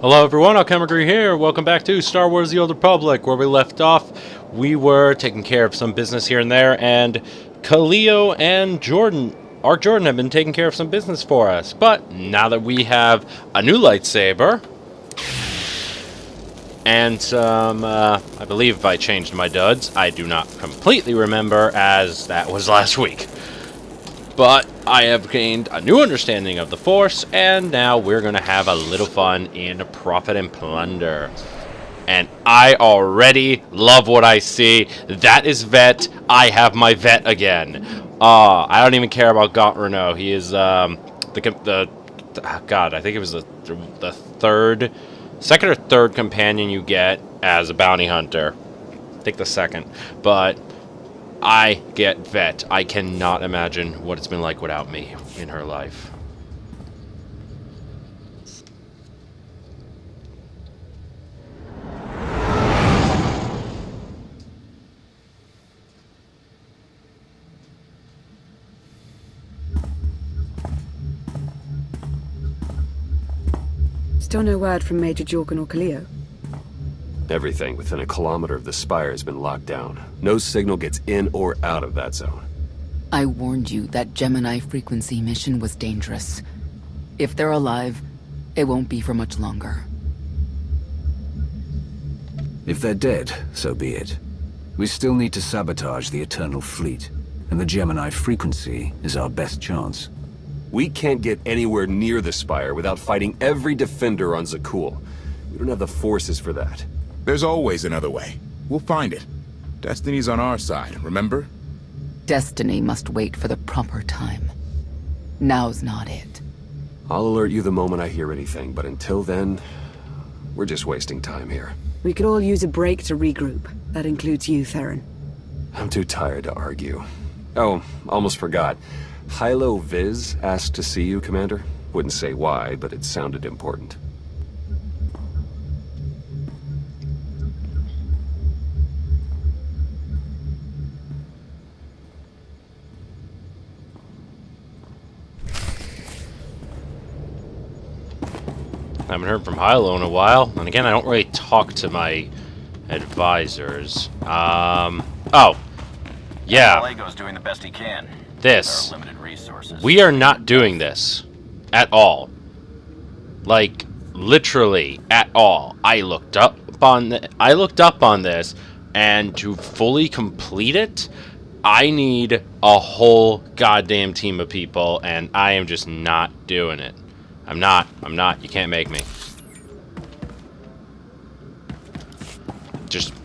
Hello everyone, Alchemicgree here. Welcome back to Star Wars The Old Republic. Where we left off, we were taking care of some business here and there, and Khaleo and Ark Jordan have been taking care of some business for us. But now that we have a new lightsaber, and some, I believe I changed my duds. I do not completely remember, as that was last week. But I have gained a new understanding of the Force, and now we're going to have a little fun in Profit and Plunder. And I already love what I see. That is Vet. I have my Vet again. I don't even care about Gaunt Renault. He is, God, I think it was the second or third companion you get as a bounty hunter. I think the second. But I get Vet. I cannot imagine what it's been like without me in her life. Still no word from Major Jorgen or Khaleo? Everything within a kilometer of the spire has been locked down. No signal gets in or out of that zone. I warned you that Gemini frequency mission was dangerous. If they're alive, it won't be for much longer. If they're dead, so be it. We still need to sabotage the Eternal Fleet, and the Gemini frequency is our best chance. We can't get anywhere near the spire without fighting every defender on Zakuul. We don't have the forces for that. There's always another way. We'll find it. Destiny's on our side, remember? Destiny must wait for the proper time. Now's not it. I'll alert you the moment I hear anything, but until then, we're just wasting time here. We could all use a break to regroup. That includes you, Theron. I'm too tired to argue. Oh, almost forgot. Hylo Viz asked to see you, Commander. Wouldn't say why, but it sounded important. I haven't heard from Hylo in a while. And again, I don't really talk to my advisors. Oh. Yeah. Lego's doing the best he can. This. There are limited resources. We are not doing this. At all. Like, literally, at all. I looked up on this, and to fully complete it, I need a whole goddamn team of people, and I am just not doing it. I'm not. You can't make me.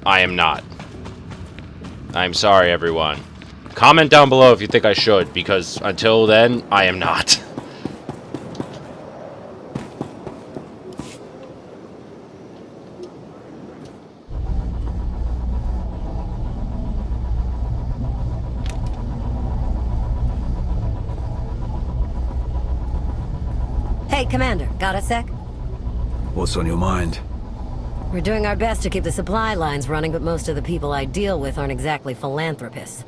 I am not. I'm sorry, everyone. Comment down below if you think I should, because until then, I am not. Hey, Commander, got a sec? What's on your mind? We're doing our best to keep the supply lines running, but most of the people I deal with aren't exactly philanthropists.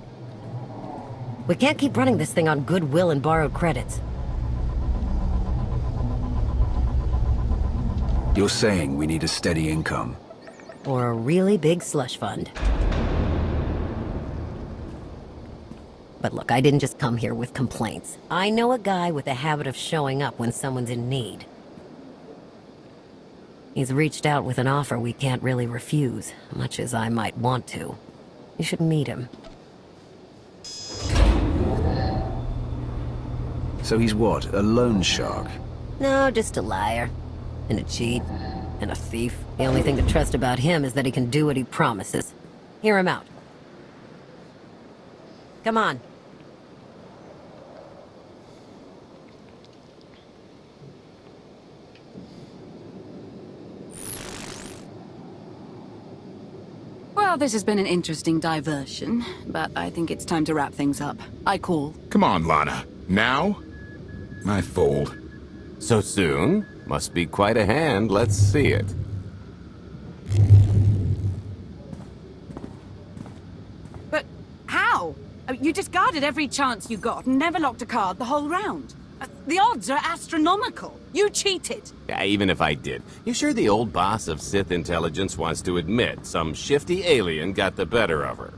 We can't keep running this thing on goodwill and borrowed credits. You're saying we need a steady income. Or a really big slush fund. But look, I didn't just come here with complaints. I know a guy with a habit of showing up when someone's in need. He's reached out with an offer we can't really refuse, much as I might want to. You should meet him. So he's what, a loan shark? No, just a liar. And a cheat. And a thief. The only thing to trust about him is that he can do what he promises. Hear him out. Come on. Well, this has been an interesting diversion, but I think it's time to wrap things up. I call. Come on, Lana. Now? I fold. So soon? Must be quite a hand. Let's see it. But how? You discarded every chance you got and never locked a card the whole round. The odds are astronomical. You cheated. Yeah, even if I did. You sure the old boss of Sith intelligence wants to admit some shifty alien got the better of her?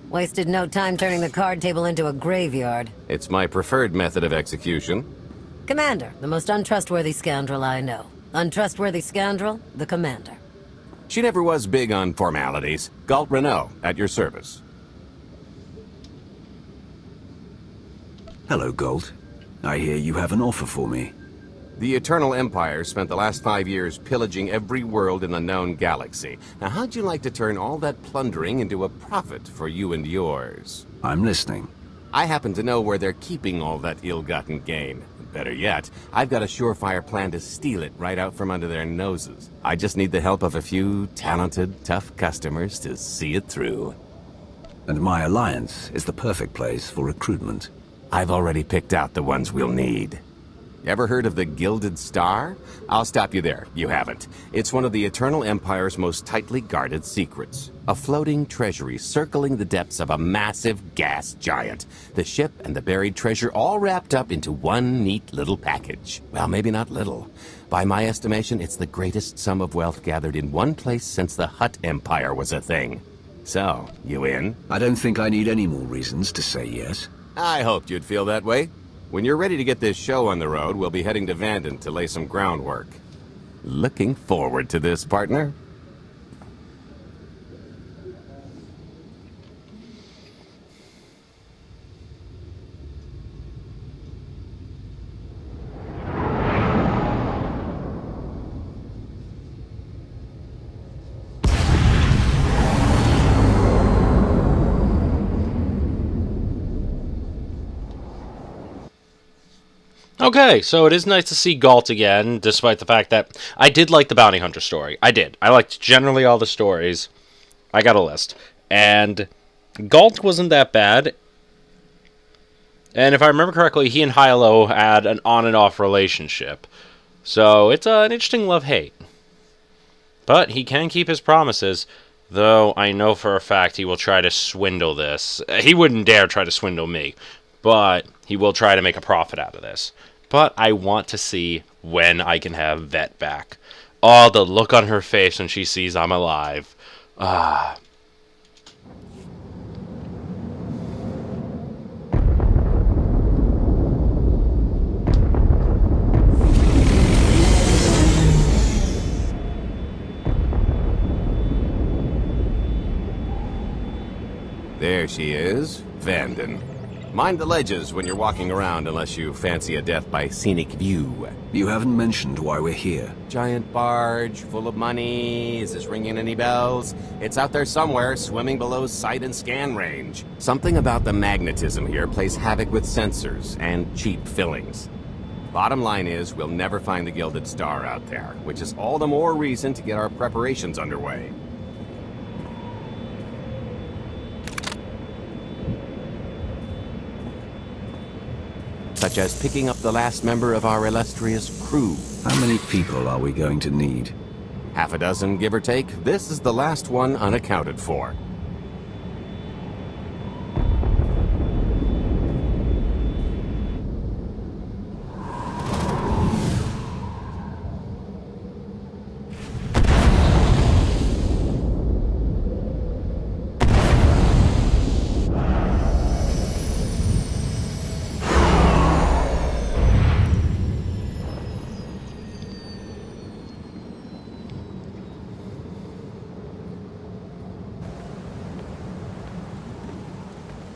Wasted no time turning the card table into a graveyard. It's my preferred method of execution. Commander, the most untrustworthy scoundrel I know. Untrustworthy scoundrel, the Commander. She never was big on formalities. Galt Renault, at your service. Hello, Galt. I hear you have an offer for me. The Eternal Empire spent the last 5 years pillaging every world in the known galaxy. Now, how'd you like to turn all that plundering into a profit for you and yours? I'm listening. I happen to know where they're keeping all that ill-gotten gain. Better yet, I've got a surefire plan to steal it right out from under their noses. I just need the help of a few talented, tough customers to see it through. And my alliance is the perfect place for recruitment. I've already picked out the ones we'll need. Ever heard of the GILDED STAR? I'll stop you there. You haven't. It's one of the Eternal Empire's most tightly guarded secrets. A floating treasury circling the depths of a massive gas giant. The ship and the buried treasure all wrapped up into one neat little package. Well, maybe not little. By my estimation, it's the greatest sum of wealth gathered in one place since the Hutt Empire was a thing. So, you in? I don't think I need any more reasons to say yes. I hoped you'd feel that way. When you're ready to get this show on the road, we'll be heading to Vanden to lay some groundwork. Looking forward to this, partner. Okay, so it is nice to see Galt again, despite the fact that I did like the Bounty Hunter story. I did. I liked generally all the stories. I got a list. And Galt wasn't that bad. And if I remember correctly, he and Hilo had an on and off relationship. So it's an interesting love-hate. But he can keep his promises, though I know for a fact he will try to swindle this. He wouldn't dare try to swindle me, but he will try to make a profit out of this. But I want to see when I can have Vet back. Oh, the look on her face when she sees I'm alive. Ah. There she is, Vanden. Mind the ledges when you're walking around unless you fancy a death by scenic view. You haven't mentioned why we're here. Giant barge, full of money. Is this ringing any bells? It's out there somewhere, swimming below sight and scan range. Something about the magnetism here plays havoc with sensors and cheap fillings. Bottom line is, we'll never find the Gilded Star out there, which is all the more reason to get our preparations underway. Such as picking up the last member of our illustrious crew. How many people are we going to need? Half a dozen, give or take. This is the last one unaccounted for.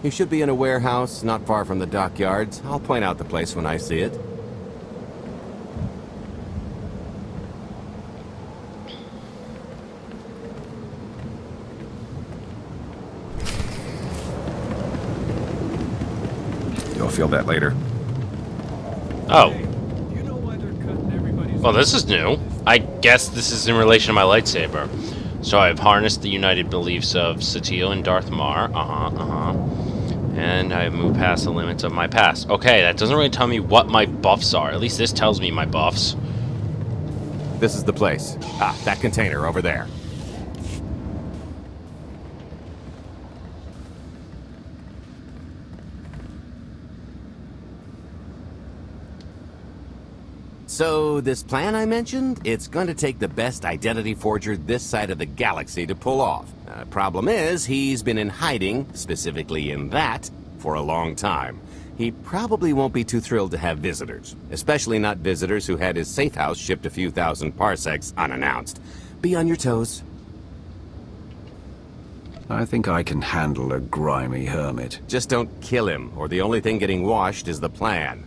You should be in a warehouse, not far from the dockyards. I'll point out the place when I see it. You'll feel that later. Oh. Well, this is new. I guess this is in relation to my lightsaber. So I've harnessed the united beliefs of Zakuul and Darth Mar. And I've moved past the limits of my past. Okay, that doesn't really tell me what my buffs are. At least this tells me my buffs. This is the place. Ah, that container over there. So, this plan I mentioned, it's going to take the best identity forger this side of the galaxy to pull off. Problem is, he's been in hiding, specifically in that, for a long time. He probably won't be too thrilled to have visitors, especially not visitors who had his safe house shipped a few thousand parsecs unannounced. Be on your toes. I think I can handle a grimy hermit. Just don't kill him, or the only thing getting washed is the plan.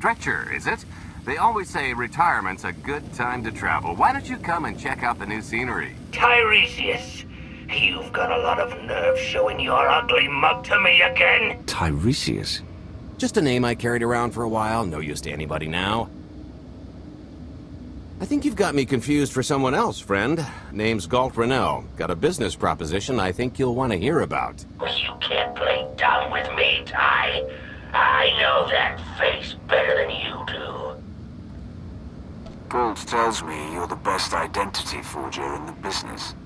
Dretcher, is it? They always say retirement's a good time to travel. Why don't you come and check out the new scenery? Tiresias, you've got a lot of nerve showing your ugly mug to me again. Tiresias? Just a name I carried around for a while, no use to anybody now. I think you've got me confused for someone else, friend. Name's Galt Renell. Got a business proposition I think you'll want to hear about. Well, you can't play dumb with me, Ty. I know that face better than you do. Gold tells me you're the best identity forger in the business.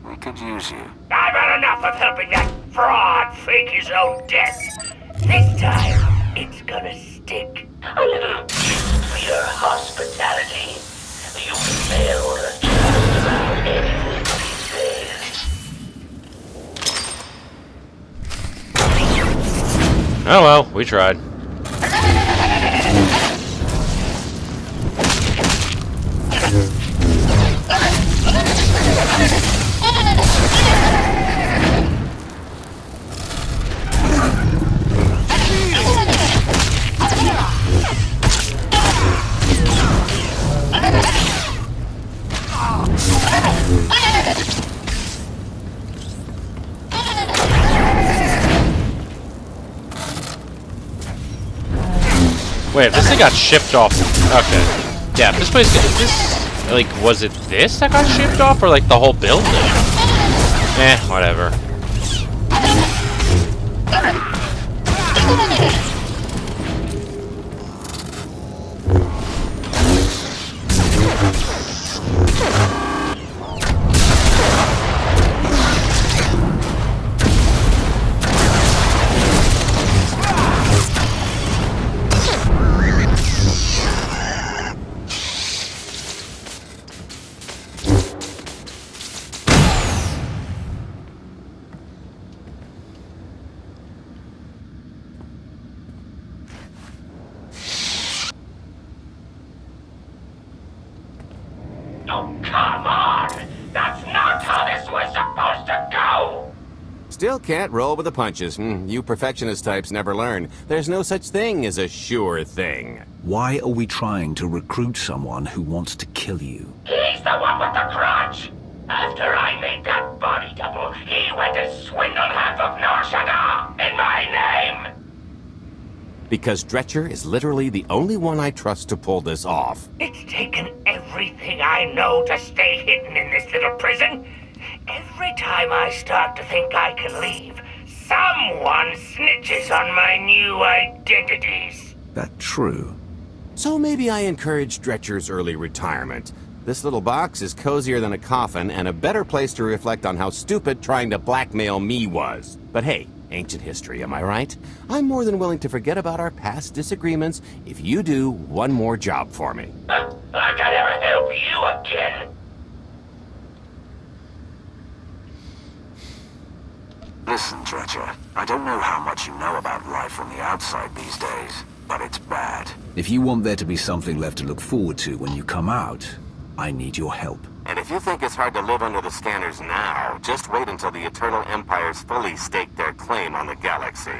We could use you. I've had enough of helping that fraud fake his own death. This time, it's gonna stick. A little gift for your hospitality. You fail to just about anything these days. Oh well, we tried. Wait, if this thing got shipped off. Okay. Yeah, if this place. Is this. Like, was it this that got shipped off, or like the whole building? Whatever. Oh, come on! That's not how this was supposed to go! Still can't roll with the punches. You perfectionist types never learn. There's no such thing as a sure thing. Why are we trying to recruit someone who wants to kill you? He's the one with the grudge! After I made that body double, he went and swindled half of Nar Shaddaa in my name! Because Dretcher is literally the only one I trust to pull this off. It's taken everything I know to stay hidden in this little prison. Every time I start to think I can leave, someone snitches on my new identities. That true? So maybe I encourage Dretcher's early retirement. This little box is cozier than a coffin and a better place to reflect on how stupid trying to blackmail me was. But hey, ancient history, am I right? I'm more than willing to forget about our past disagreements if you do one more job for me. I gotta help you again. Listen, Dretcher, I don't know how much you know about life on the outside these days, but it's bad. If you want there to be something left to look forward to when you come out, I need your help. And if you think it's hard to live under the scanners now, just wait until the Eternal Empires fully stake their claim on the galaxy.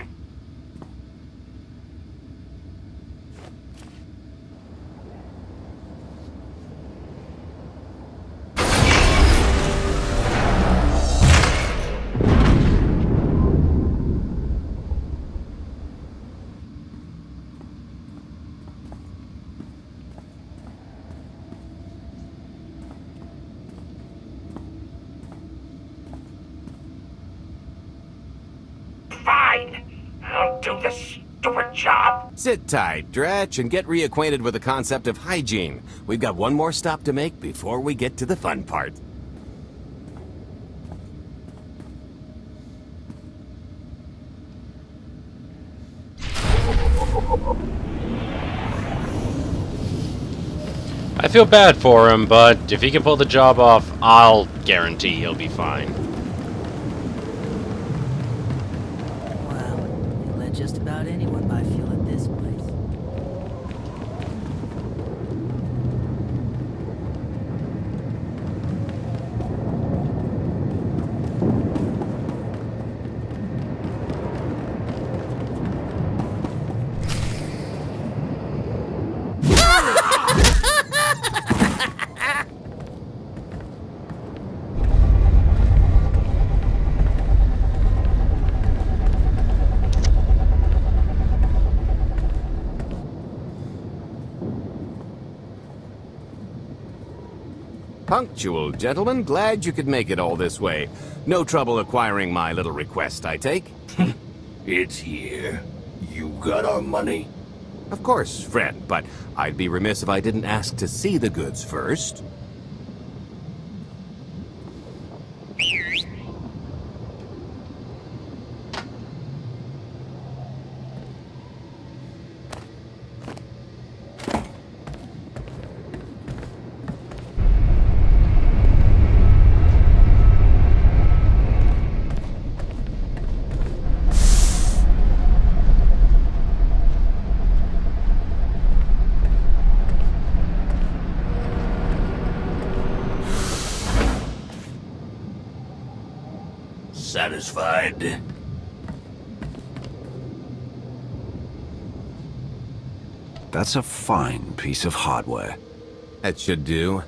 Fine. I'll do the stupid job. Sit tight, Dretch, and get reacquainted with the concept of hygiene. We've got one more stop to make before we get to the fun part. I feel bad for him, but if he can pull the job off, I'll guarantee he'll be fine. Wow, they let just about anyone buy fuel at this place. Punctual, gentlemen. Glad you could make it all this way. No trouble acquiring my little request, I take? It's here. You got our money? Of course, friend, but I'd be remiss if I didn't ask to see the goods first. Satisfied? That's a fine piece of hardware. That should do.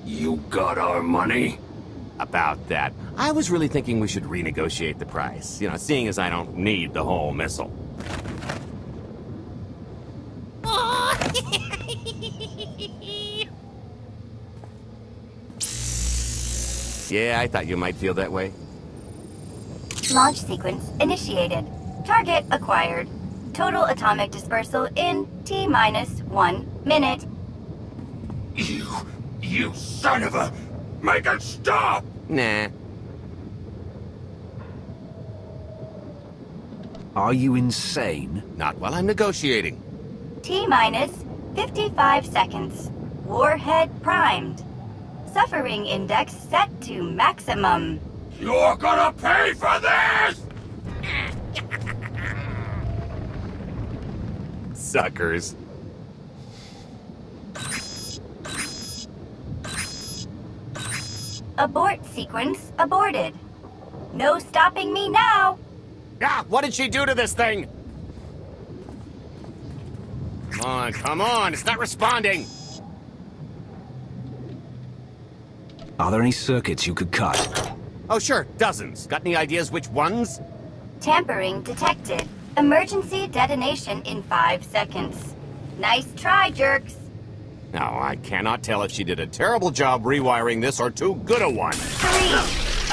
You got our money? About that. I was really thinking we should renegotiate the price. You know, seeing as I don't need the whole missile. Yeah, I thought you might feel that way. Launch sequence initiated. Target acquired. Total atomic dispersal in T-minus 1 minute. You son of a... Make it stop! Nah. Are you insane? Not while I'm negotiating. T-minus 55 seconds. Warhead primed. Suffering index set to maximum. You're gonna pay for this! Suckers. Abort sequence aborted. No stopping me now. Ah, what did she do to this thing? Come on, it's not responding. Are there any circuits you could cut? Oh, sure, dozens. Got any ideas which ones? Tampering detected. Emergency detonation in 5 seconds. Nice try, jerks. No, I cannot tell if she did a terrible job rewiring this or too good a one. 3.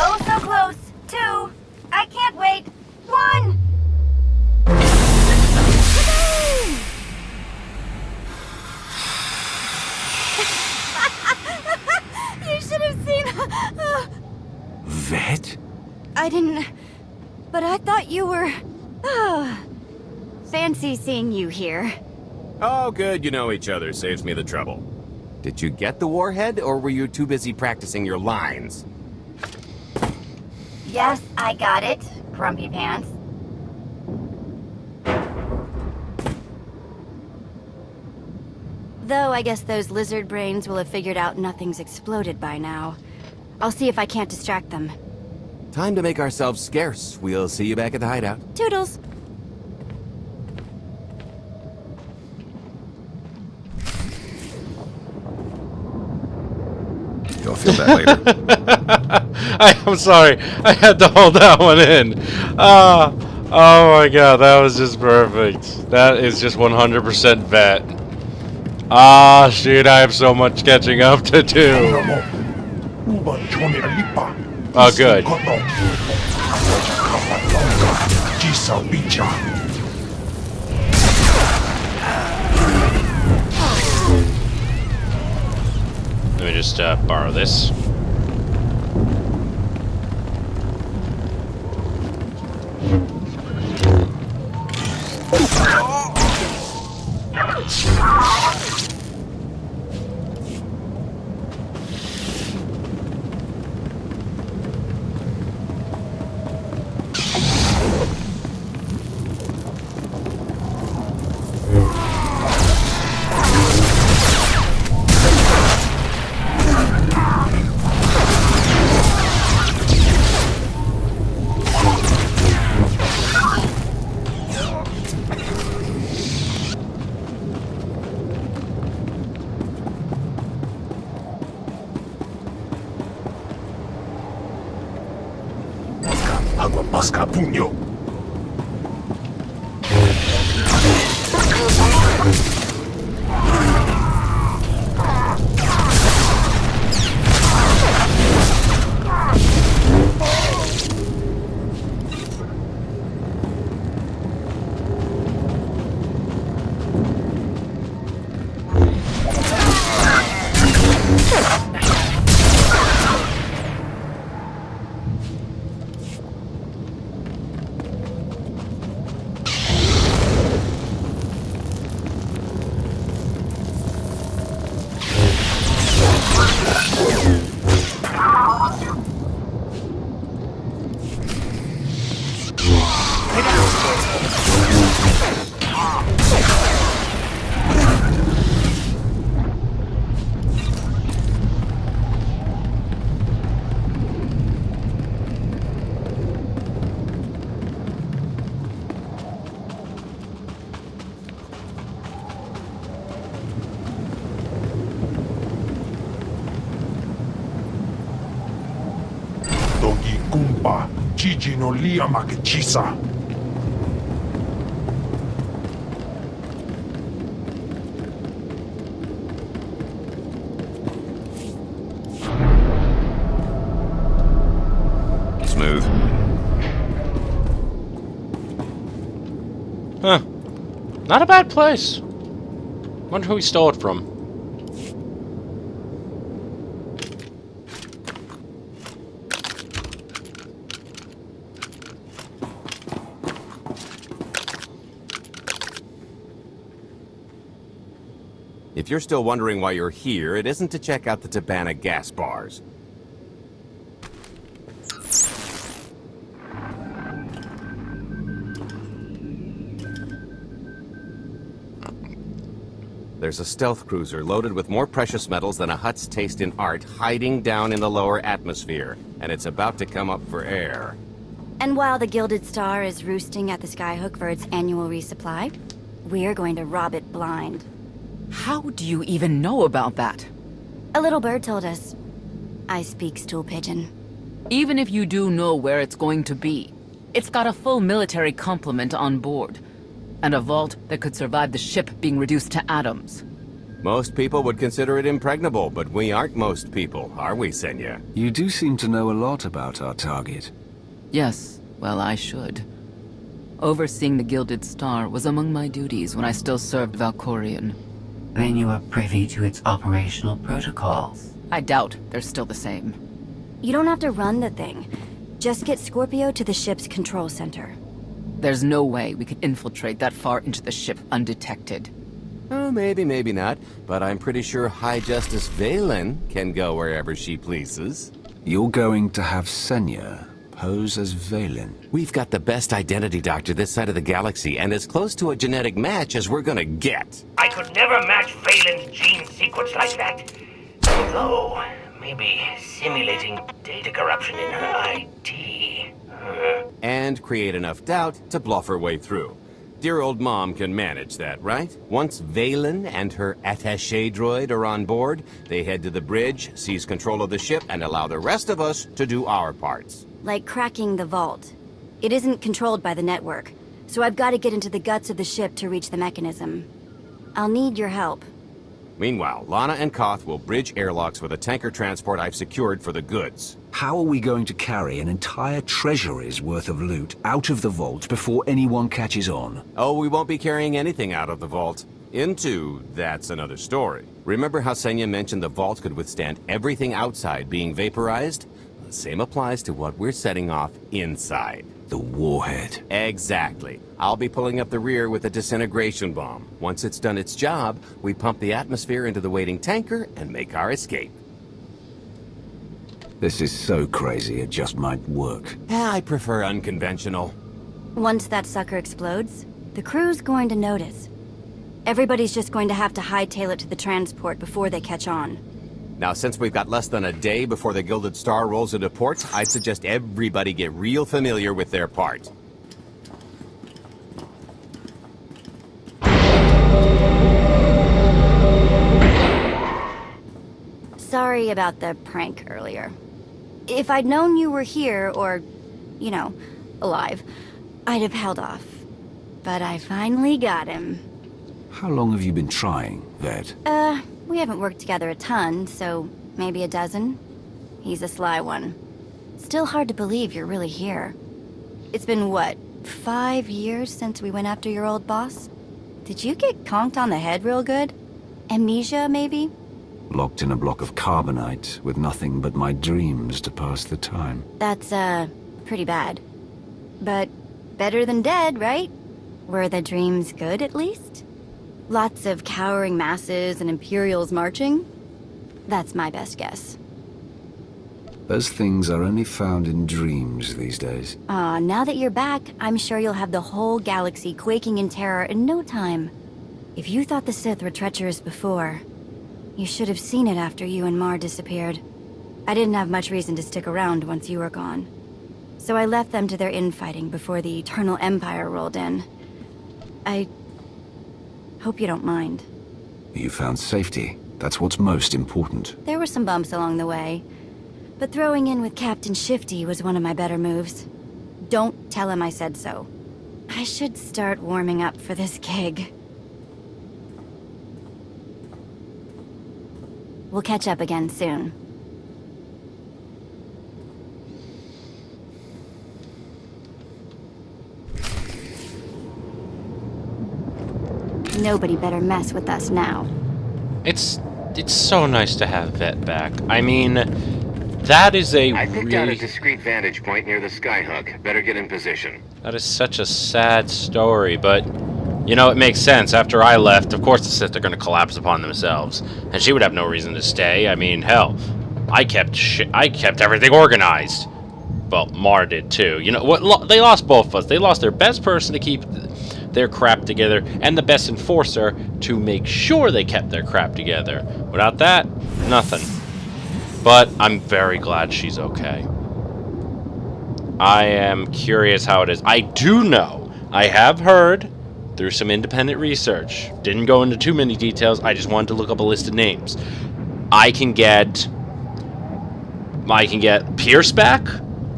Oh, so close. 2. I can't wait. 1. You should have seen... Vet? I didn't... But I thought you were... Fancy seeing you here. Oh, good, you know each other. Saves me the trouble. Did you get the warhead, or were you too busy practicing your lines? Yes, I got it, Grumpy Pants. Though I guess those lizard brains will have figured out nothing's exploded by now. I'll see if I can't distract them. Time to make ourselves scarce. We'll see you back at the hideout. Toodles. You'll feel that later. I'm sorry. I had to hold that one in. Oh my god, that was just perfect. That is just 100% vet. Ah, shoot, I have so much catching up to do. Oh, good. Let me just borrow this. Smooth. Huh. Not a bad place. Wonder who he stole it from. If you're still wondering why you're here, it isn't to check out the Tabana gas bars. There's a stealth cruiser loaded with more precious metals than a hut's taste in art hiding down in the lower atmosphere, and it's about to come up for air. And while the Gilded Star is roosting at the Skyhook for its annual resupply, we're going to rob it blind. How do you even know about that? A little bird told us. I speak stool pigeon. Even if you do know where it's going to be, it's got a full military complement on board. And a vault that could survive the ship being reduced to atoms. Most people would consider it impregnable, but we aren't most people, are we, Senya? You do seem to know a lot about our target. Yes, well, I should. Overseeing the Gilded Star was among my duties when I still served Valkorion. Then you are privy to its operational protocols. I doubt they're still the same. You don't have to run the thing. Just get Scorpio to the ship's control center. There's no way we could infiltrate that far into the ship undetected. Oh, maybe, maybe not. But I'm pretty sure High Justice Valen can go wherever she pleases. You're going to have Senya pose as Valen. We've got the best identity doctor this side of the galaxy, and as close to a genetic match as we're gonna get. I could never match Valen's gene sequence like that. Although, maybe simulating data corruption in her ID. And create enough doubt to bluff her way through. Dear old mom can manage that, right? Once Valen and her attaché droid are on board, they head to the bridge, seize control of the ship, and allow the rest of us to do our parts. Like cracking the vault. It isn't controlled by the network, so I've got to get into the guts of the ship to reach the mechanism. I'll need your help. Meanwhile, Lana and Koth will bridge airlocks with a tanker transport I've secured for the goods. How are we going to carry an entire treasury's worth of loot out of the vault before anyone catches on? Oh, we won't be carrying anything out of the vault. That's another story. Remember how Senya mentioned the vault could withstand everything outside being vaporized? The same applies to what we're setting off inside. The warhead. Exactly. I'll be pulling up the rear with a disintegration bomb. Once it's done its job, we pump the atmosphere into the waiting tanker and make our escape. This is so crazy it just might work. I prefer unconventional. Once that sucker explodes, the crew's going to notice. Everybody's just going to have to hightail it to the transport before they catch on. Now, since we've got less than a day before the Gilded Star rolls into port, I'd suggest everybody get real familiar with their part. Sorry about the prank earlier. If I'd known you were here, or, you know, alive, I'd have held off. But I finally got him. How long have you been trying, Vet? We haven't worked together a ton, so maybe a dozen. He's a sly one. Still hard to believe you're really here. It's been, what, 5 years since we went after your old boss? Did you get conked on the head real good? Amnesia, maybe? Locked in a block of carbonite with nothing but my dreams to pass the time. That's, pretty bad. But better than dead, right? Were the dreams good, at least? Lots of cowering masses and Imperials marching? That's my best guess. Those things are only found in dreams these days. Now that you're back, I'm sure you'll have the whole galaxy quaking in terror in no time. If you thought the Sith were treacherous before, you should have seen it after you and Mar disappeared. I didn't have much reason to stick around once you were gone. So I left them to their infighting before the Eternal Empire rolled in. I hope you don't mind. You found safety. That's what's most important. There were some bumps along the way, but throwing in with Captain Shifty was one of my better moves. Don't tell him I said so. I should start warming up for this gig. We'll catch up again soon. Nobody better mess with us now. It's so nice to have Vet back. I mean, that is a I picked out a discreet vantage point near the skyhook. Better get in position. That is such a sad story, but you know, it makes sense. After I left, of course the Sith are going to collapse upon themselves, and she would have no reason to stay. I mean, hell, I kept everything organized. Well, Mar did too. You know what? They lost both of us. They lost their best person to keep their crap together, and the best enforcer to make sure they kept their crap together. Without that, nothing. But I'm very glad she's okay. I am curious how it is. I do know, I have heard through some independent research, didn't go into too many details, I just wanted to look up a list of names. I can get Pierce back,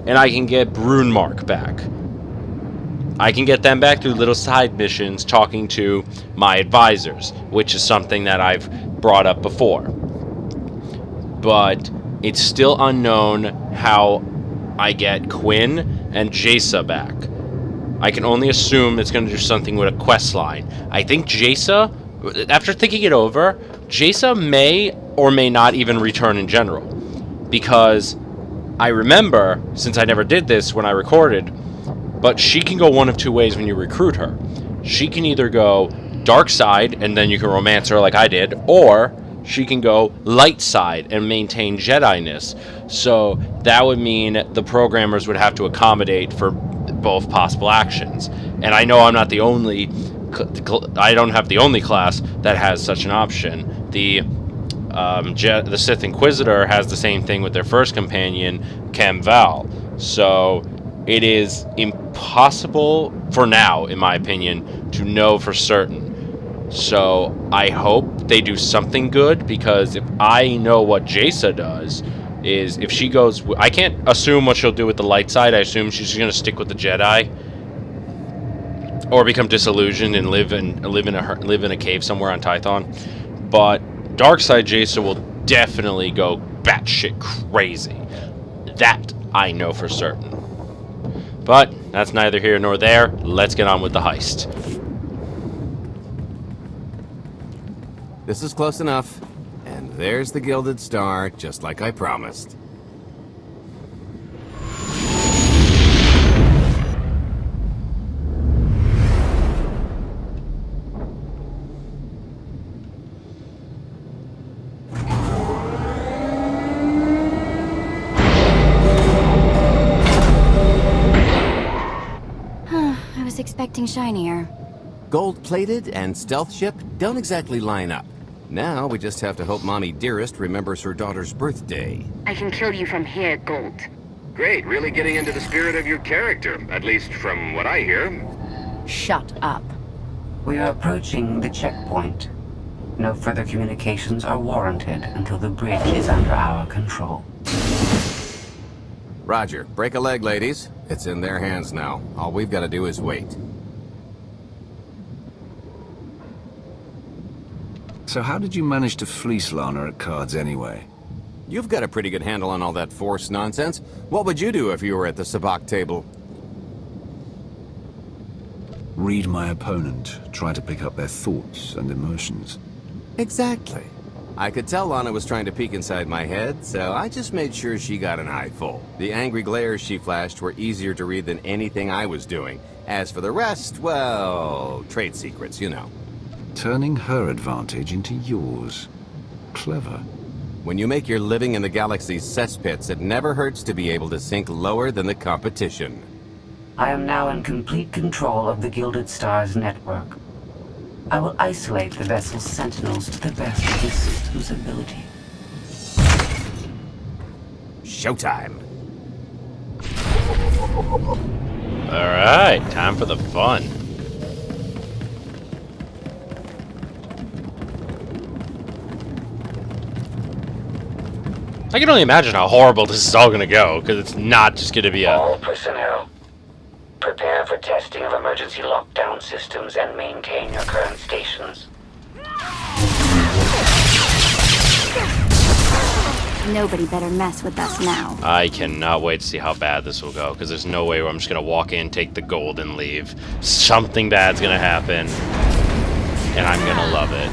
and I can get Brunemark back. I can get them back through little side missions talking to my advisors, which is something that I've brought up before. But it's still unknown how I get Quinn and Jaisa back. I can only assume it's going to do something with a quest line. I think Jaisa, after thinking it over, Jaisa may or may not even return in general. Because I remember, since I never did this when I recorded, but she can go one of two ways when you recruit her. She can either go dark side, and then you can romance her like I did, or she can go light side and maintain Jedi-ness. So that would mean the programmers would have to accommodate for both possible actions. And I know I'm not the only... I don't have the only class that has such an option. The Sith Inquisitor has the same thing with their first companion, Cam Val. So it is impossible, for now, in my opinion, to know for certain. So I hope they do something good, because if I know what Jaisa does, is if she goes... I can't assume what she'll do with the light side. I assume she's going to stick with the Jedi. Or become disillusioned and live in a cave somewhere on Tython. But dark side Jaisa will definitely go batshit crazy. That I know for certain. But that's neither here nor there. Let's get on with the heist. This is close enough. And there's the Gilded Star, just like I promised. I was expecting shinier. Gold-plated and stealth ship don't exactly line up. Now we just have to hope Mommy Dearest remembers her daughter's birthday. I can kill you from here, Gold. Great, really getting into the spirit of your character, at least from what I hear. Shut up. We are approaching the checkpoint. No further communications are warranted until the bridge is under our control. Roger. Break a leg, ladies. It's in their hands now. All we've got to do is wait. So how did you manage to fleece Lana at cards anyway? You've got a pretty good handle on all that Force nonsense. What would you do if you were at the sabacc table? Read my opponent. Try to pick up their thoughts and emotions. Exactly. I could tell Lana was trying to peek inside my head, so I just made sure she got an eye full. The angry glares she flashed were easier to read than anything I was doing. As for the rest, well, trade secrets, you know. Turning her advantage into yours. Clever. When you make your living in the galaxy's cesspits, it never hurts to be able to sink lower than the competition. I am now in complete control of the Gilded Star's network. I will isolate the vessel's sentinels to the best of the system's ability. Showtime! Alright, time for the fun. I can only imagine how horrible this is all gonna go, because it's not just gonna be a... All personnel, prepare for testing of emergency lockdown systems and maintain your current stations. Nobody better mess with us now. I cannot wait to see how bad this will go, because there's no way where I'm just gonna walk in, take the gold, and leave. Something bad's gonna happen, and I'm gonna love it.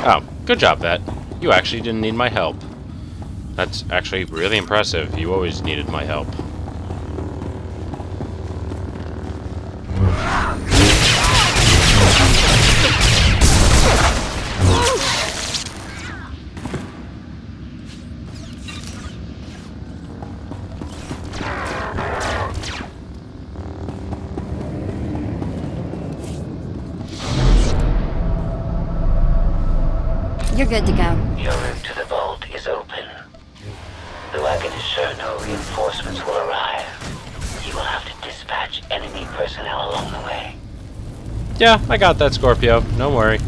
Oh, good job, Vet. You actually didn't need my help. That's actually really impressive. You always needed my help. You're good to go. Your route to the vault is open. Though I can assure no reinforcements will arrive, you will have to dispatch enemy personnel along the way. Yeah, I got that, Scorpio. Don't worry.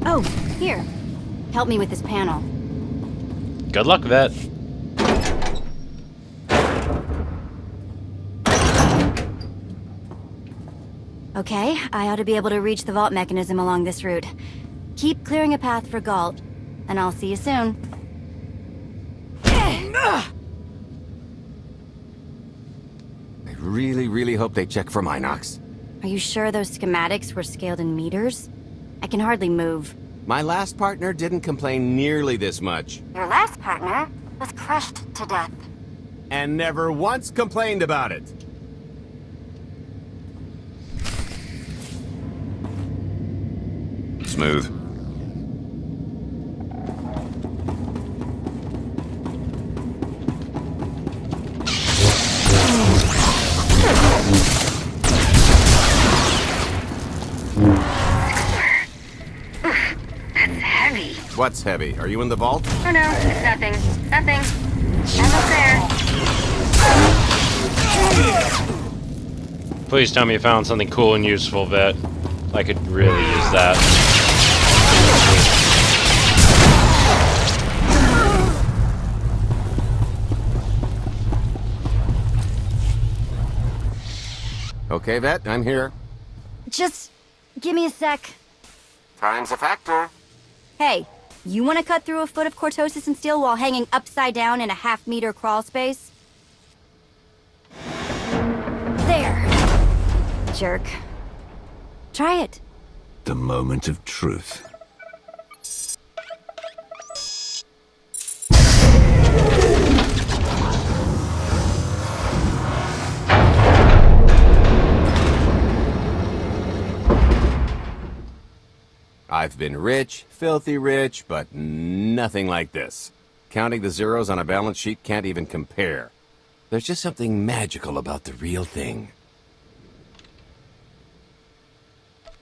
Oh, here. Help me with this panel. Good luck, Vet. Okay, I ought to be able to reach the vault mechanism along this route. Keep clearing a path for Galt, and I'll see you soon. I really, really hope they check for Minox. Are you sure those schematics were scaled in meters? I can hardly move. My last partner didn't complain nearly this much. Your last partner was crushed to death. and never once complained about it. Smooth. That's heavy. What's heavy? Are you in the vault? Oh no, it's nothing. Nothing. Almost there. Please tell me you found something cool and useful, Vet. I could really use that. Okay, Vet, I'm here. Just give me a sec. Time's a factor. Hey, you want to cut through a foot of cortosis and steel while hanging upside down in a half-meter crawl space? There. Jerk. Try it. The moment of truth. I've been rich, filthy rich, but nothing like this. Counting the zeros on a balance sheet can't even compare. There's just something magical about the real thing.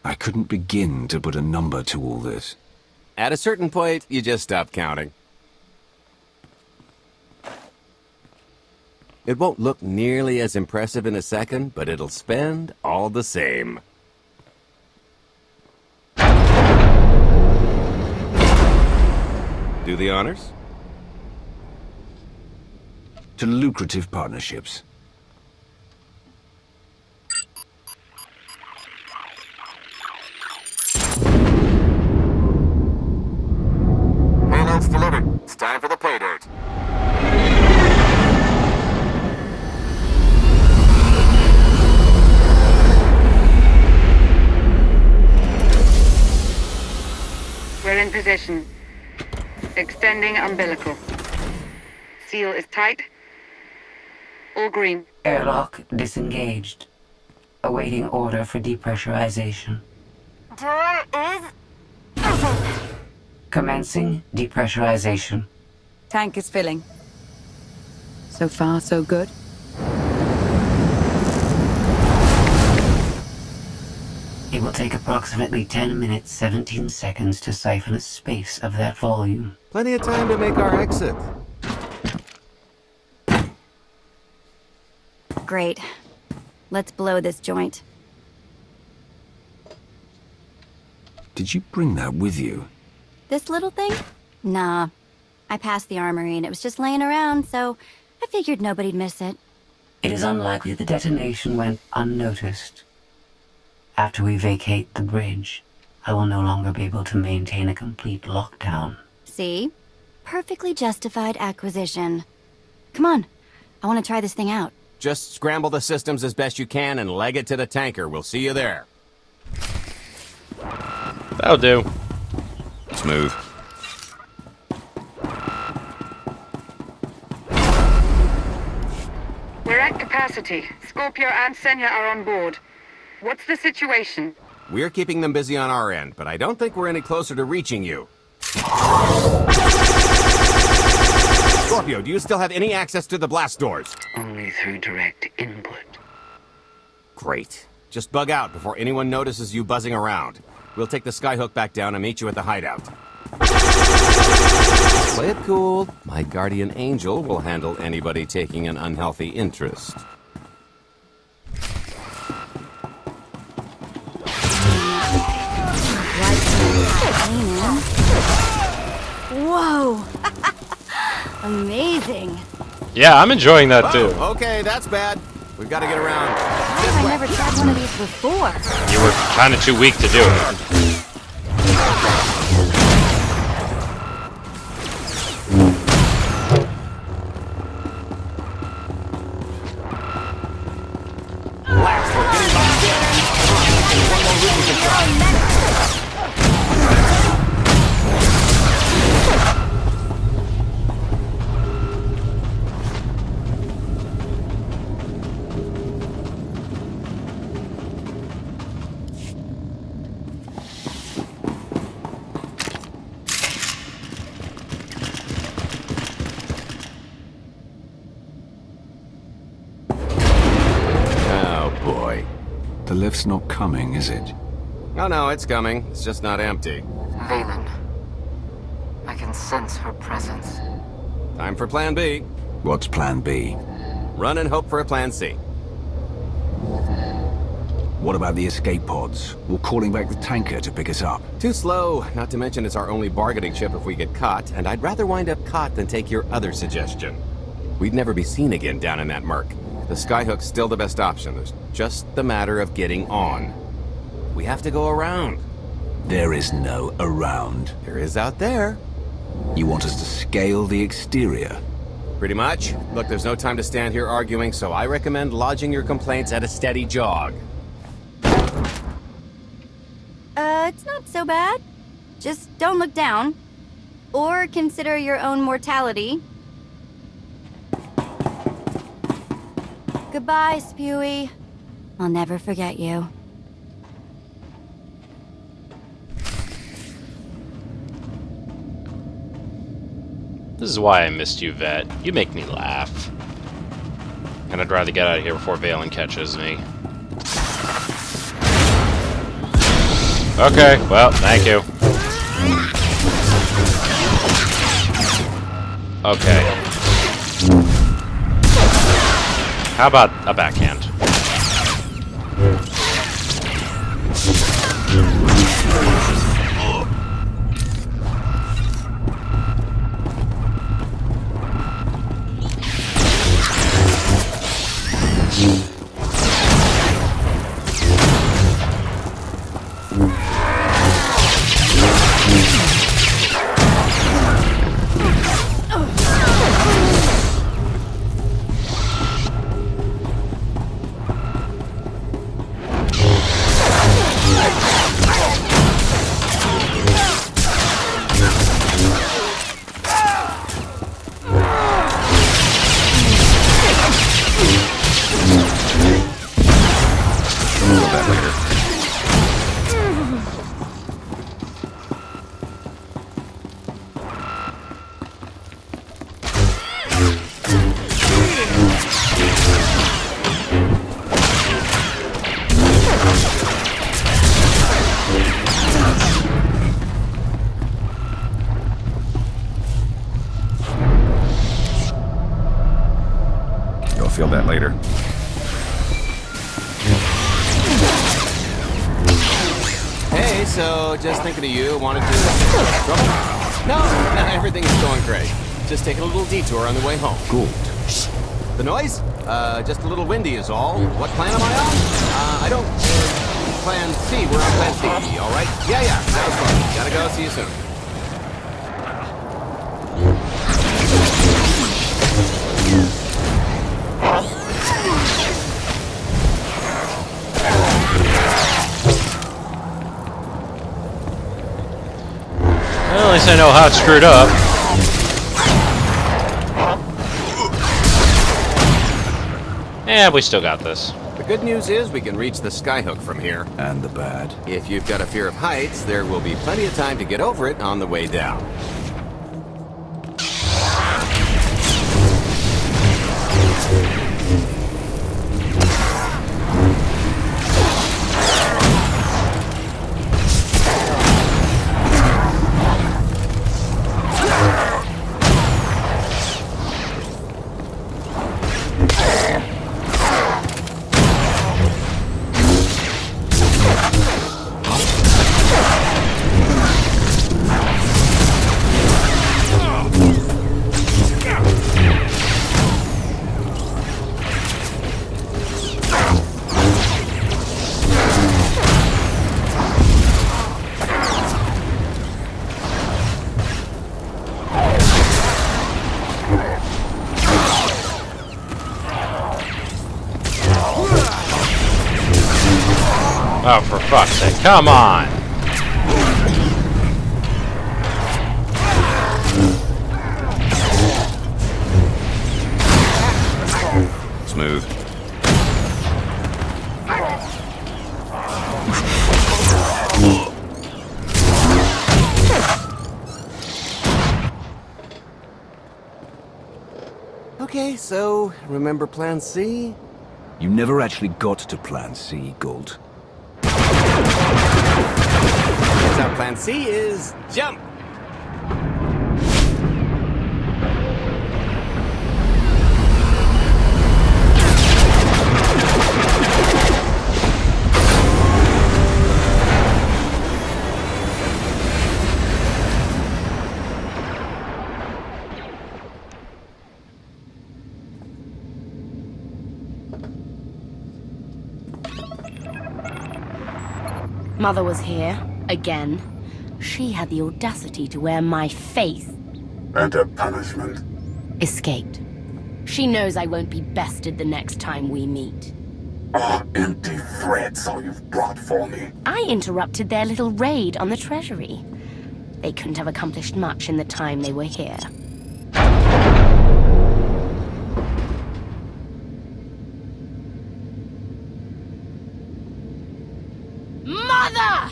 I couldn't begin to put a number to all this. At a certain point, you just stop counting. It won't look nearly as impressive in a second, but it'll spend all the same. Do the honors? To lucrative partnerships. Payload's delivered. It's time for the pay dirt. We're in position. Extending umbilical. Seal is tight. All green. Airlock disengaged. Awaiting order for depressurization. Door is... Commencing depressurization. Tank is filling. So far, so good. It will take approximately 10 minutes, 17 seconds to siphon a space of that volume. Plenty of time to make our exit. Great. Let's blow this joint. Did you bring that with you? This little thing? Nah. I passed the armory and it was just laying around, so I figured nobody'd miss it. It is unlikely the detonation went unnoticed. After we vacate the bridge, I will no longer be able to maintain a complete lockdown. See? Perfectly justified acquisition. Come on. I want to try this thing out. Just scramble the systems as best you can and leg it to the tanker. We'll see you there. That'll do. Smooth. We're at capacity. Scorpio and Senya are on board. What's the situation? We're keeping them busy on our end, but I don't think we're any closer to reaching you. Scorpio, do you still have any access to the blast doors? Only through direct input. Great. Just bug out before anyone notices you buzzing around. We'll take the skyhook back down and meet you at the hideout. Play it cool. My guardian angel will handle anybody taking an unhealthy interest. Whoa! Amazing. Yeah, I'm enjoying that too. Oh, okay, that's bad. We've got to get around. Why have I never tried one of these before? You were kind of too weak to do it. The lift's not coming, is it? Oh no, it's coming. It's just not empty. Valen. I can sense her presence. Time for Plan B. What's Plan B? Run and hope for a Plan C. What about the escape pods? Or calling back the tanker to pick us up? Too slow, not to mention it's our only bargaining chip if we get caught, and I'd rather wind up caught than take your other suggestion. We'd never be seen again down in that murk. The skyhook's still the best option. There's just the matter of getting on. We have to go around. There is no around. There is out there. You want us to scale the exterior? Pretty much. Look, there's no time to stand here arguing, so I recommend lodging your complaints at a steady jog. It's not so bad. Just don't look down. Or consider your own mortality. Goodbye, Spewy. I'll never forget you. This is why I missed you, Vet. You make me laugh. And I'd rather get out of here before Valen catches me. Okay, well, thank you. Okay. How about a backhand? Feel that later. Hey, so just thinking of you, wanted to... Trouble? No, everything's going great. Just taking a little detour on the way home. Good. The noise? Just a little windy is all. What plan am I on? I don't... Plan C, we're on Plan C, all right? Yeah, sounds fun. Gotta go, see you soon. Well, at least I know how it's screwed up. Yeah, we still got this. The good news is we can reach the skyhook from here. And the bad. If you've got a fear of heights, there will be plenty of time to get over it on the way down. Oh, for fuck's sake, come on! Smooth. Okay, so remember Plan C? You never actually got to Plan C, Gold. Turns out plan C is jump. Mother was here, again. She had the audacity to wear my face. And her punishment? Escaped. She knows I won't be bested the next time we meet. Are empty threats all you've brought for me? I interrupted their little raid on the treasury. They couldn't have accomplished much in the time they were here. Mother!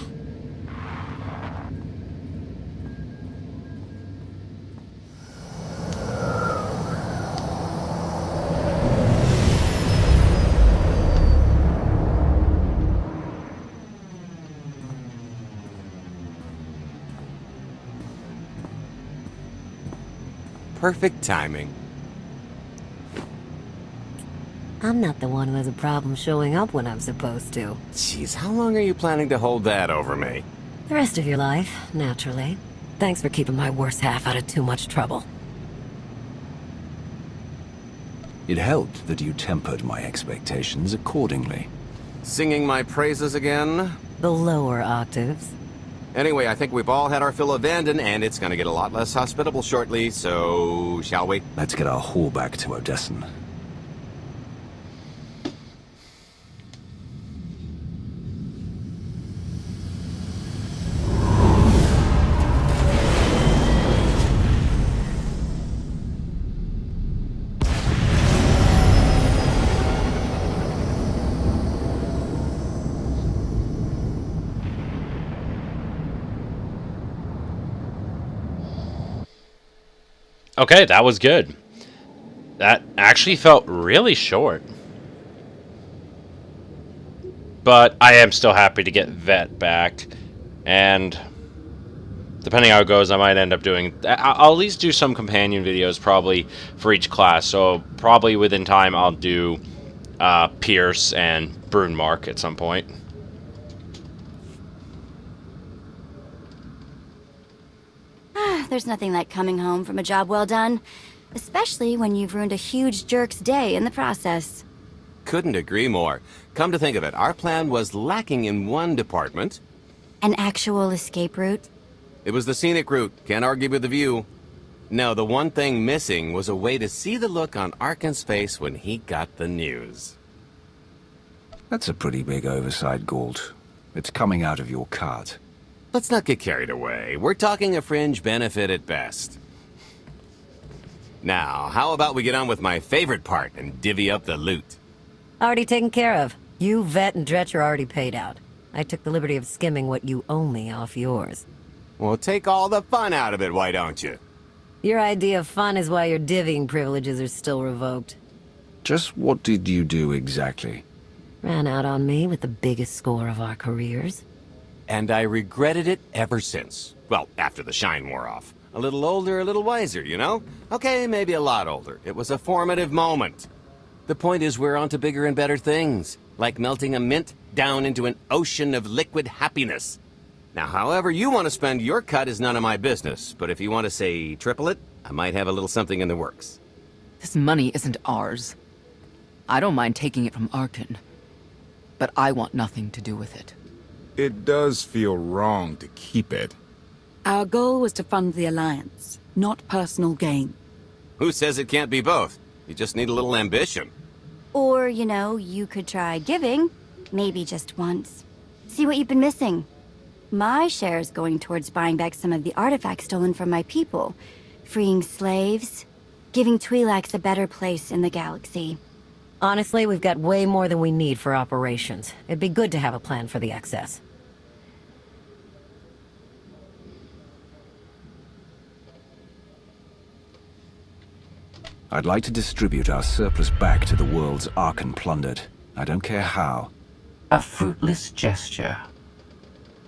Perfect timing. I'm not the one who has a problem showing up when I'm supposed to. Jeez, how long are you planning to hold that over me? The rest of your life, naturally. Thanks for keeping my worse half out of too much trouble. It helped that you tempered my expectations accordingly. Singing my praises again? The lower octaves. Anyway, I think we've all had our fill of Vanden, and it's gonna get a lot less hospitable shortly, so shall we? Let's get our haul back to Odessen. Okay, that was good. That actually felt really short. But I am still happy to get Vet back. And depending how it goes, I might end up doing... I'll at least do some companion videos probably for each class. So probably within time I'll do Pierce and Brunmark at some point. There's nothing like coming home from a job well done. Especially when you've ruined a huge jerk's day in the process. Couldn't agree more. Come to think of it, our plan was lacking in one department. An actual escape route? It was the scenic route. Can't argue with the view. No, the one thing missing was a way to see the look on Arkan's face when he got the news. That's a pretty big oversight, Galt. It's coming out of your cart. Let's not get carried away. We're talking a fringe benefit at best. Now, how about we get on with my favorite part and divvy up the loot? Already taken care of. You, Vet, and Dretch are already paid out. I took the liberty of skimming what you owe me off yours. Well, take all the fun out of it, why don't you? Your idea of fun is why your divvying privileges are still revoked. Just what did you do exactly? Ran out on me with the biggest score of our careers. And I regretted it ever since. Well, after the shine wore off. A little older, a little wiser, you know? Okay, maybe a lot older. It was a formative moment. The point is we're on to bigger and better things. Like melting a mint down into an ocean of liquid happiness. Now, however you want to spend your cut is none of my business. But if you want to, say, triple it, I might have a little something in the works. This money isn't ours. I don't mind taking it from Arkan. But I want nothing to do with it. It does feel wrong to keep it. Our goal was to fund the Alliance, not personal gain. Who says it can't be both? You just need a little ambition. Or, you know, you could try giving. Maybe just once. See what you've been missing. My share is going towards buying back some of the artifacts stolen from my people. Freeing slaves. Giving Twi'leks a better place in the galaxy. Honestly, we've got way more than we need for operations. It'd be good to have a plan for the excess. I'd like to distribute our surplus back to the worlds Arkan plundered. I don't care how. A fruitless gesture.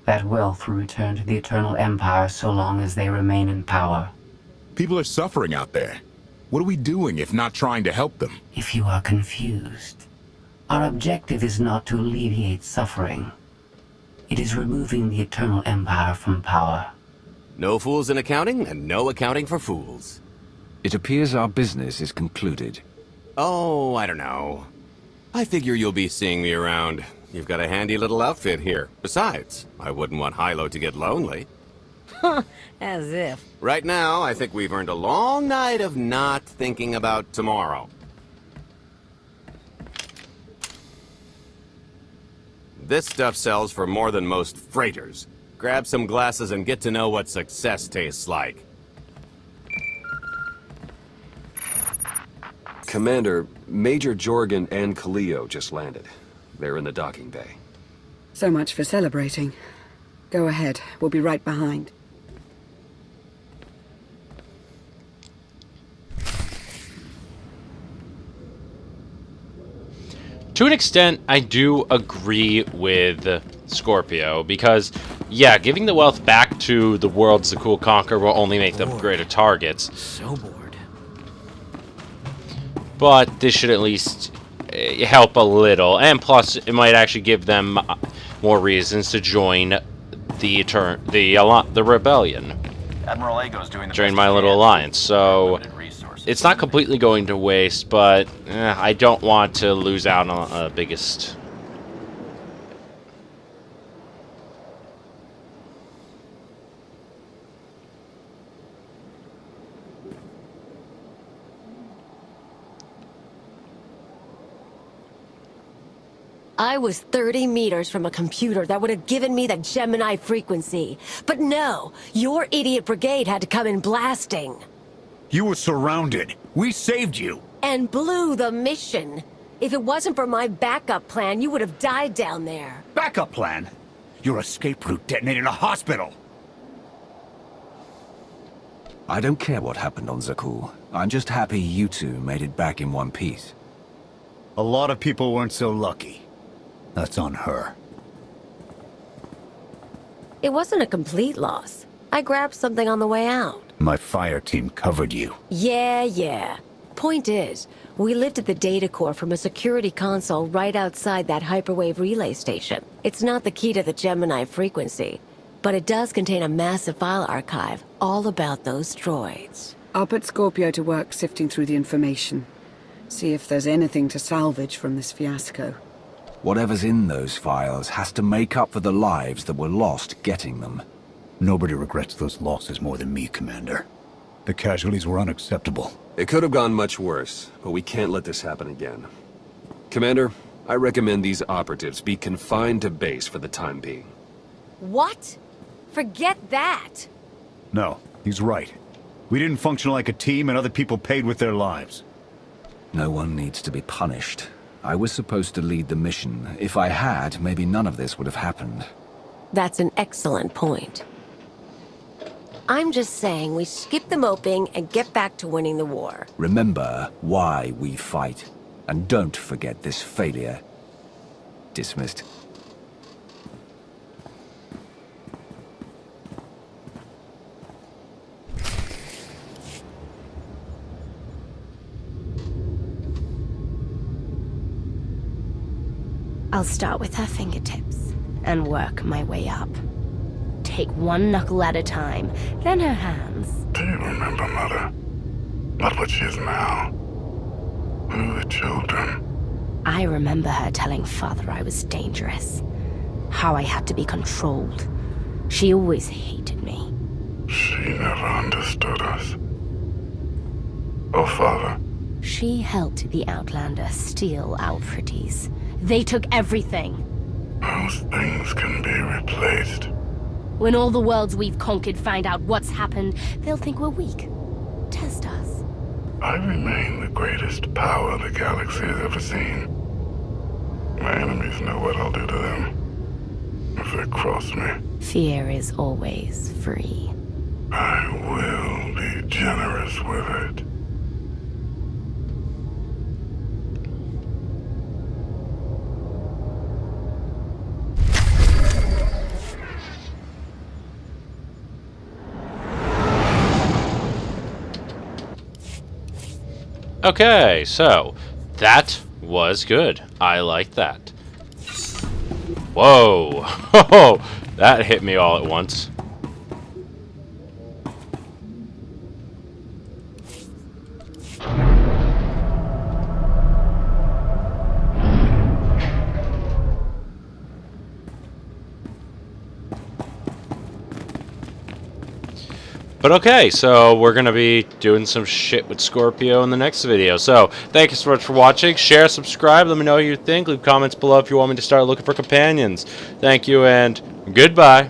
That wealth will return to the Eternal Empire so long as they remain in power. People are suffering out there. What are we doing if not trying to help them? If you are confused, our objective is not to alleviate suffering. It is removing the Eternal Empire from power. No fools in accounting, and no accounting for fools. It appears our business is concluded. Oh, I don't know. I figure you'll be seeing me around. You've got a handy little outfit here. Besides, I wouldn't want Hilo to get lonely. As if. Right now, I think we've earned a long night of not thinking about tomorrow. This stuff sells for more than most freighters. Grab some glasses and get to know what success tastes like. Commander, Major Jorgen and Kaleo just landed. They're in the docking bay. So much for celebrating. Go ahead. We'll be right behind. To an extent, I do agree with Scorpio, because, yeah, giving the wealth back to the worlds Zakuul conquer will only make them greater targets. So bored. But this should at least help a little, and plus, it might actually give them more reasons to join the rebellion. Admiral Ago's doing the Join best my he little can. alliance, so it's not completely going to waste, but I don't want to lose out on the biggest. I was 30 meters from a computer that would have given me the Gemini frequency. But no, your idiot brigade had to come in blasting. You were surrounded. We saved you. And blew the mission. If it wasn't for my backup plan, you would have died down there. Backup plan? Your escape route detonated a hospital. I don't care what happened on Zakuul. I'm just happy you two made it back in one piece. A lot of people weren't so lucky. That's on her. It wasn't a complete loss. I grabbed something on the way out. My fire team covered you. Yeah. Point is, we lifted the data core from a security console right outside that hyperwave relay station. It's not the key to the Gemini frequency, but it does contain a massive file archive all about those droids. I'll put Scorpio to work sifting through the information. See if there's anything to salvage from this fiasco. Whatever's in those files has to make up for the lives that were lost getting them. Nobody regrets those losses more than me, Commander. The casualties were unacceptable. It could have gone much worse, but we can't let this happen again. Commander, I recommend these operatives be confined to base for the time being. What? Forget that! No, he's right. We didn't function like a team and other people paid with their lives. No one needs to be punished. I was supposed to lead the mission. If I had, maybe none of this would have happened. That's an excellent point. I'm just saying we skip the moping and get back to winning the war. Remember why we fight. And don't forget this failure. Dismissed. I'll start with her fingertips and work my way up. Take one knuckle at a time, then her hands. Do you remember, Mother? Not what she is now. Who are the children? I remember her telling Father I was dangerous. How I had to be controlled. She always hated me. She never understood us. Oh, Father. She helped the Outlander steal our pretties. They took everything. Those things can be replaced. When all the worlds we've conquered find out what's happened, they'll think we're weak. Test us. I remain the greatest power the galaxy has ever seen. My enemies know what I'll do to them if they cross me. Fear is always free. I will be generous with it. Okay, so that was good. I like that. Whoa. That hit me all at once. But okay, so we're going to be doing some shit with Scorpio in the next video. So, thank you so much for watching. Share, subscribe, let me know what you think. Leave comments below if you want me to start looking for companions. Thank you, and goodbye.